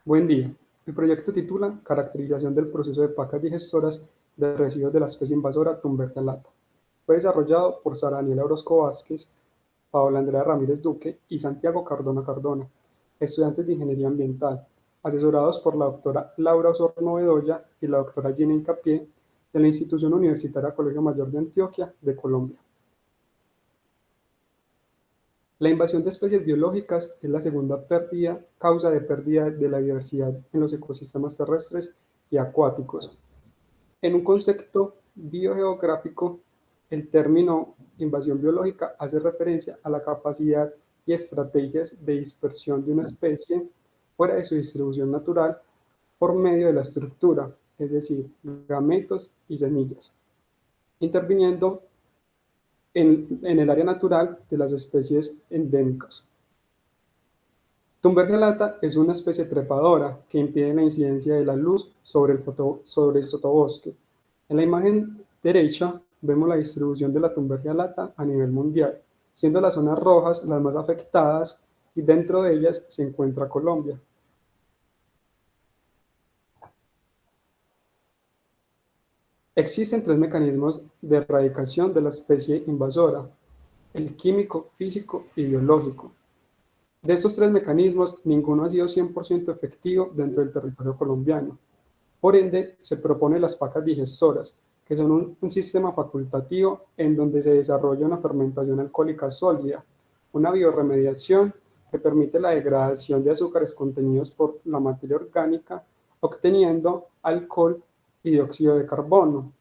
Buen día. El proyecto titula Caracterización del proceso de pacas digestoras de residuos de la especie invasora Thunbergia lata. Fue desarrollado por Sara Daniela Orozco Vázquez, Paola Andrea Ramírez Duque y Santiago Cardona Cardona, estudiantes de Ingeniería Ambiental, asesorados por la doctora Laura Osorno Bedoya y la doctora Gina Incapié de la Institución Universitaria Colegio Mayor de Antioquia de Colombia. La invasión de especies biológicas es la segunda causa de pérdida de la diversidad en los ecosistemas terrestres y acuáticos. En un concepto biogeográfico, el término invasión biológica hace referencia a la capacidad y estrategias de dispersión de una especie fuera de su distribución natural por medio de la estructura, es decir, gametos y semillas, interviniendo en el área natural de las especies endémicas. Thunbergia lata es una especie trepadora que impide la incidencia de la luz sobre el sotobosque. En la imagen derecha vemos la distribución de la Thunbergia lata a nivel mundial, siendo las zonas rojas las más afectadas y dentro de ellas se encuentra Colombia. Existen tres mecanismos de erradicación de la especie invasora: el químico, físico y biológico. De estos tres mecanismos, ninguno ha sido 100% efectivo dentro del territorio colombiano. Por ende, se propone las pacas digestoras, que son un sistema facultativo en donde se desarrolla una fermentación alcohólica sólida, una bioremediación que permite la degradación de azúcares contenidos por la materia orgánica, obteniendo alcohol y dióxido de carbono.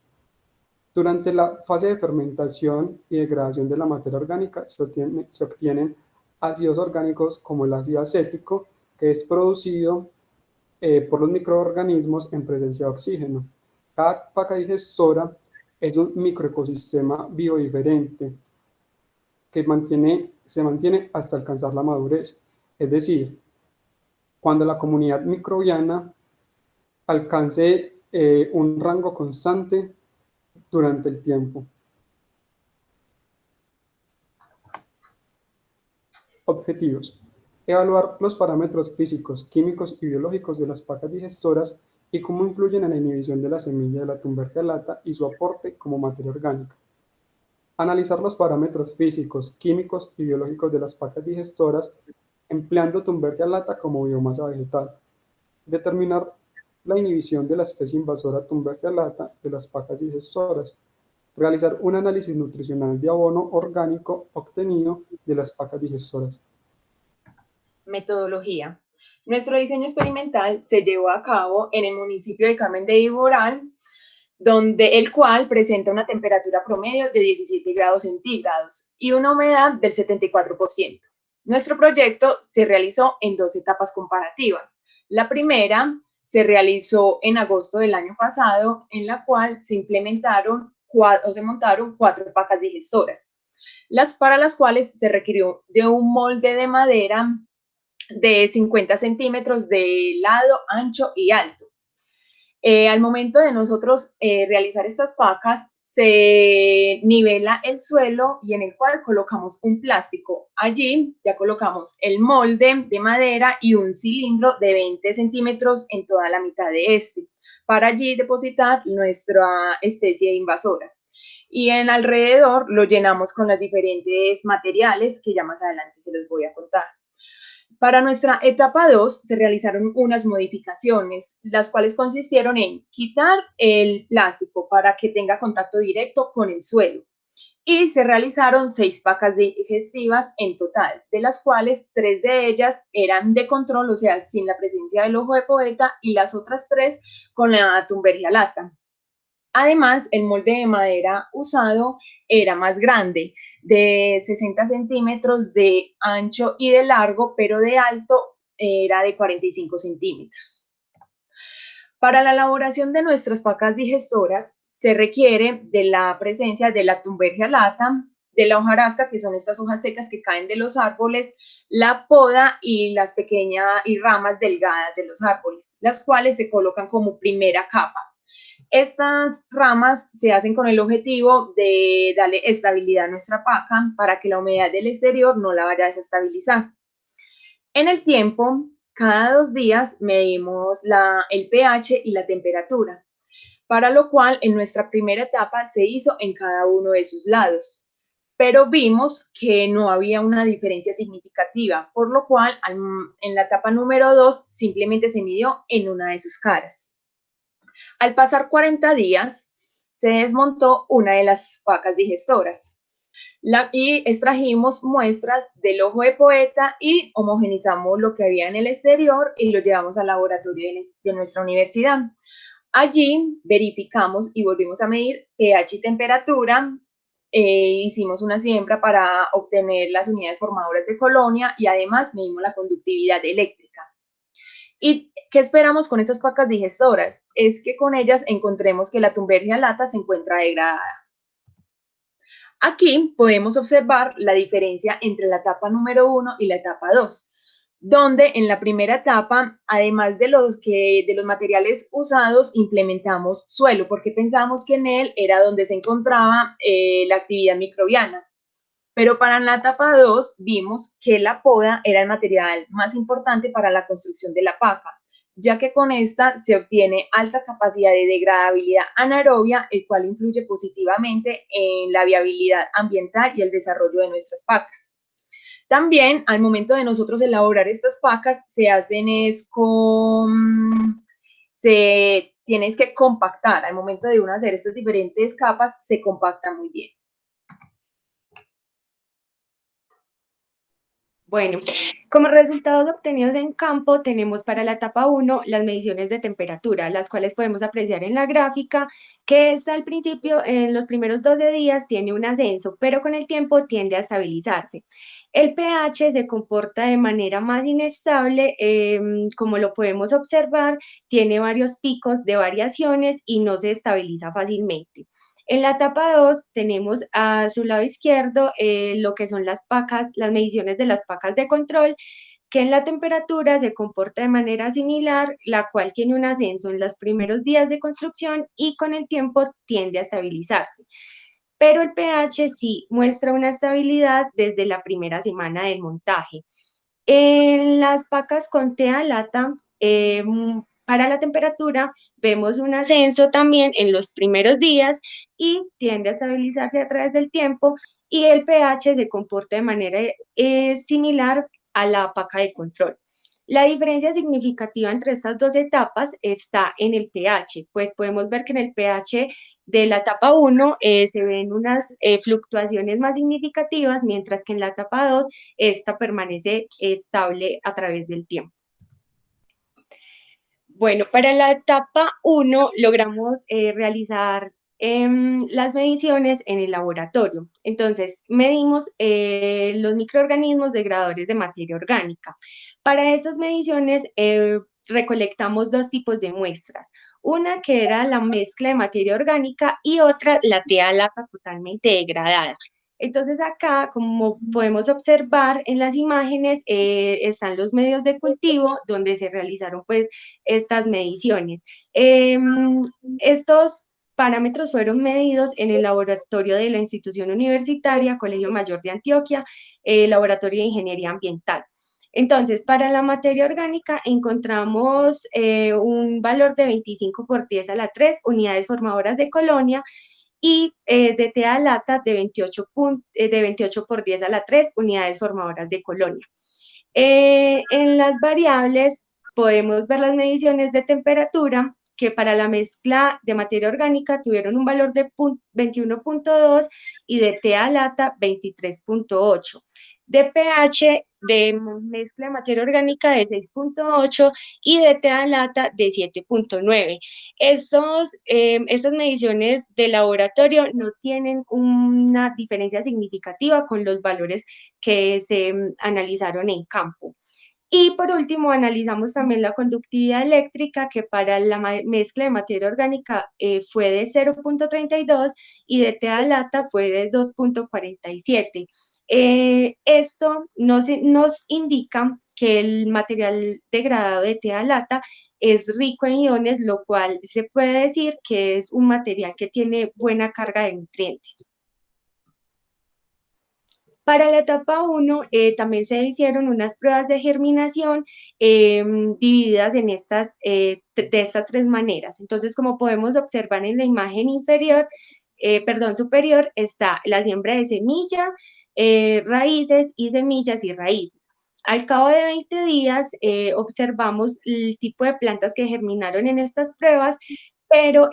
Durante la fase de fermentación y degradación de la materia orgánica se obtienen ácidos orgánicos como el ácido acético, que es producido por los microorganismos en presencia de oxígeno. Cada paca digestora es un microecosistema biodiferente que se mantiene hasta alcanzar la madurez. Es decir, cuando la comunidad microbiana alcance un rango constante durante el tiempo. Objetivos: evaluar los parámetros físicos, químicos y biológicos de las pacas digestoras y cómo influyen en la inhibición de la semilla de la Thunbergia lata y su aporte como materia orgánica. Analizar los parámetros físicos, químicos y biológicos de las pacas digestoras empleando Thunbergia lata como biomasa vegetal. Determinar la inhibición de la especie invasora Thunbergia lata de las pacas digestoras. Realizar un análisis nutricional de abono orgánico obtenido de las pacas digestoras. Metodología. Nuestro diseño experimental se llevó a cabo en el municipio de Carmen de Iboral, el cual presenta una temperatura promedio de 17 grados centígrados y una humedad del 74%. Nuestro proyecto se realizó en dos etapas comparativas. La primera se realizó en agosto del año pasado, en la cual se montaron 4 pacas digestoras, para las cuales se requirió de un molde de madera de 50 centímetros de lado, ancho y alto. Al momento de nosotros realizar estas pacas, se nivela el suelo y en el cual colocamos un plástico. Allí ya colocamos el molde de madera y un cilindro de 20 centímetros en toda la mitad de este, para allí depositar nuestra especie invasora. Y en alrededor lo llenamos con los diferentes materiales que ya más adelante se los voy a contar. Para nuestra etapa 2 se realizaron unas modificaciones, las cuales consistieron en quitar el plástico para que tenga contacto directo con el suelo. Y se realizaron 6 pacas digestivas en total, de las cuales 3 de ellas eran de control, o sea, sin la presencia del ojo de poeta, y las otras 3 con la Thunbergia lata. Además, el molde de madera usado era más grande, de 60 centímetros de ancho y de largo, pero de alto era de 45 centímetros. Para la elaboración de nuestras pacas digestoras se requiere de la presencia de la Thunbergia lata, de la hojarasca, que son estas hojas secas que caen de los árboles, la poda y las pequeñas ramas delgadas de los árboles, las cuales se colocan como primera capa. Estas ramas se hacen con el objetivo de darle estabilidad a nuestra paca para que la humedad del exterior no la vaya a desestabilizar. En el tiempo, Cada 2 días medimos el pH y la temperatura, para lo cual en nuestra primera etapa se hizo en cada uno de sus lados, pero vimos que no había una diferencia significativa, por lo cual en la etapa número 2 simplemente se midió en una de sus caras. Al pasar 40 días, se desmontó una de las pacas digestoras y extrajimos muestras del ojo de poeta y homogenizamos lo que había en el exterior y lo llevamos al laboratorio de nuestra universidad. Allí verificamos y volvimos a medir pH y temperatura. Hicimos una siembra para obtener las unidades formadoras de colonia y además medimos la conductividad eléctrica. ¿Y qué esperamos con estas pacas digestoras? Es que con ellas encontremos que la Thunbergia lata se encuentra degradada. Aquí podemos observar la diferencia entre la etapa número 1 y la etapa 2, donde en la primera etapa, además de los materiales usados, implementamos suelo, porque pensamos que en él era donde se encontraba la actividad microbiana. Pero para la etapa 2 vimos que la poda era el material más importante para la construcción de la paca, ya que con esta se obtiene alta capacidad de degradabilidad anaerobia, el cual influye positivamente en la viabilidad ambiental y el desarrollo de nuestras pacas. También, al momento de nosotros elaborar estas pacas, tienes que compactar. Al momento de uno hacer estas diferentes capas, se compacta muy bien. Bueno, como resultados obtenidos en campo, tenemos para la etapa 1 las mediciones de temperatura, las cuales podemos apreciar en la gráfica, que esta al principio, en los primeros 12 días, tiene un ascenso, pero con el tiempo tiende a estabilizarse. El pH se comporta de manera más inestable, como lo podemos observar, tiene varios picos de variaciones y no se estabiliza fácilmente. En la etapa 2 tenemos a su lado izquierdo lo que son las pacas, las mediciones de las pacas de control, que en la temperatura se comporta de manera similar, la cual tiene un ascenso en los primeros días de construcción y con el tiempo tiende a estabilizarse. Pero el pH sí muestra una estabilidad desde la primera semana del montaje. En las pacas con tea lata, para la temperatura, vemos un ascenso también en los primeros días y tiende a estabilizarse a través del tiempo y el pH se comporta de manera similar a la paca de control. La diferencia significativa entre estas dos etapas está en el pH, pues podemos ver que en el pH de la etapa 1 se ven unas fluctuaciones más significativas, mientras que en la etapa 2 esta permanece estable a través del tiempo. Bueno, para la etapa 1 logramos realizar las mediciones en el laboratorio. Entonces, medimos los microorganismos degradadores de materia orgánica. Para estas mediciones recolectamos dos tipos de muestras. Una que era la mezcla de materia orgánica y otra la tea lata totalmente degradada. Entonces acá, como podemos observar en las imágenes, están los medios de cultivo donde se realizaron pues estas mediciones. Estos parámetros fueron medidos en el laboratorio de la institución universitaria, Colegio Mayor de Antioquia, Laboratorio de Ingeniería Ambiental. Entonces, para la materia orgánica encontramos un valor de 25 por 10 a la 3 unidades formadoras de colonia y de tea lata de 28 por 10 a la 3 unidades formadoras de colonia. En las variables podemos ver las mediciones de temperatura que para la mezcla de materia orgánica tuvieron un valor de 21.2 y de tea lata 23.8. De pH de mezcla de materia orgánica de 6.8 y de tea lata de 7.9. Estas mediciones de laboratorio no tienen una diferencia significativa con los valores que se analizaron en campo. Y por último, analizamos también la conductividad eléctrica, que para la mezcla de materia orgánica fue de 0.32 y de tea lata fue de 2.47. Esto nos indica que el material degradado de tea lata es rico en iones, lo cual se puede decir que es un material que tiene buena carga de nutrientes. Para la etapa 1 también se hicieron unas pruebas de germinación divididas en de estas tres maneras. Entonces, como podemos observar en la imagen superior, está la siembra de semilla, raíces y semillas y raíces. Al cabo de 20 días observamos el tipo de plantas que germinaron en estas pruebas, pero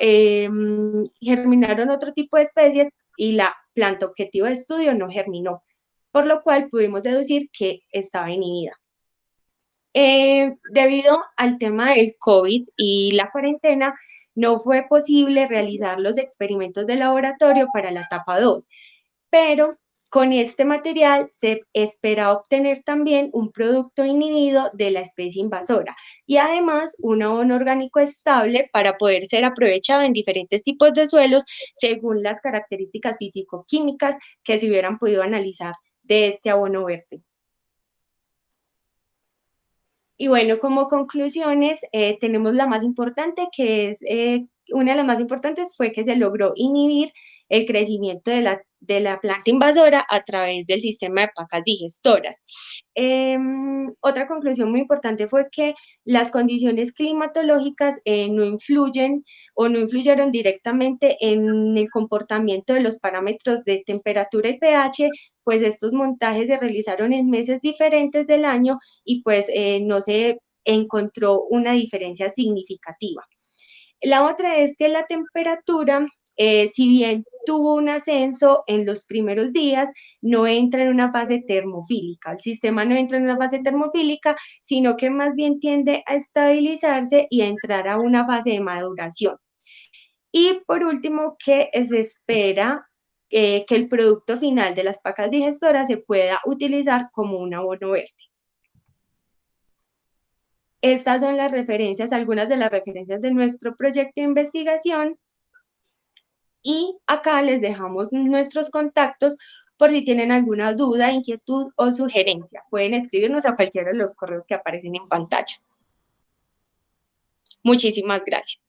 germinaron otro tipo de especies y la planta objetivo de estudio no germinó, por lo cual pudimos deducir que estaba inhibida. Debido al tema del COVID y la cuarentena, no fue posible realizar los experimentos de laboratorio para la etapa 2, pero con este material se espera obtener también un producto inhibido de la especie invasora y además un abono orgánico estable para poder ser aprovechado en diferentes tipos de suelos según las características físico-químicas que se hubieran podido analizar de este abono verde. Y bueno, como conclusiones, tenemos la más importante, que es, una de las más importantes fue que se logró inhibir el crecimiento de la planta invasora a través del sistema de pacas digestoras. Otra conclusión muy importante fue que las condiciones climatológicas no influyen o no influyeron directamente en el comportamiento de los parámetros de temperatura y pH, pues estos montajes se realizaron en meses diferentes del año y pues no se encontró una diferencia significativa. La otra es que la temperatura, si bien tuvo un ascenso en los primeros días, no entra en una fase termofílica. El sistema no entra en una fase termofílica, sino que más bien tiende a estabilizarse y a entrar a una fase de maduración. Y por último, que se espera que el producto final de las pacas digestoras se pueda utilizar como un abono verde. Estas son las referencias, algunas de las referencias de nuestro proyecto de investigación. Y acá les dejamos nuestros contactos por si tienen alguna duda, inquietud o sugerencia. Pueden escribirnos a cualquiera de los correos que aparecen en pantalla. Muchísimas gracias.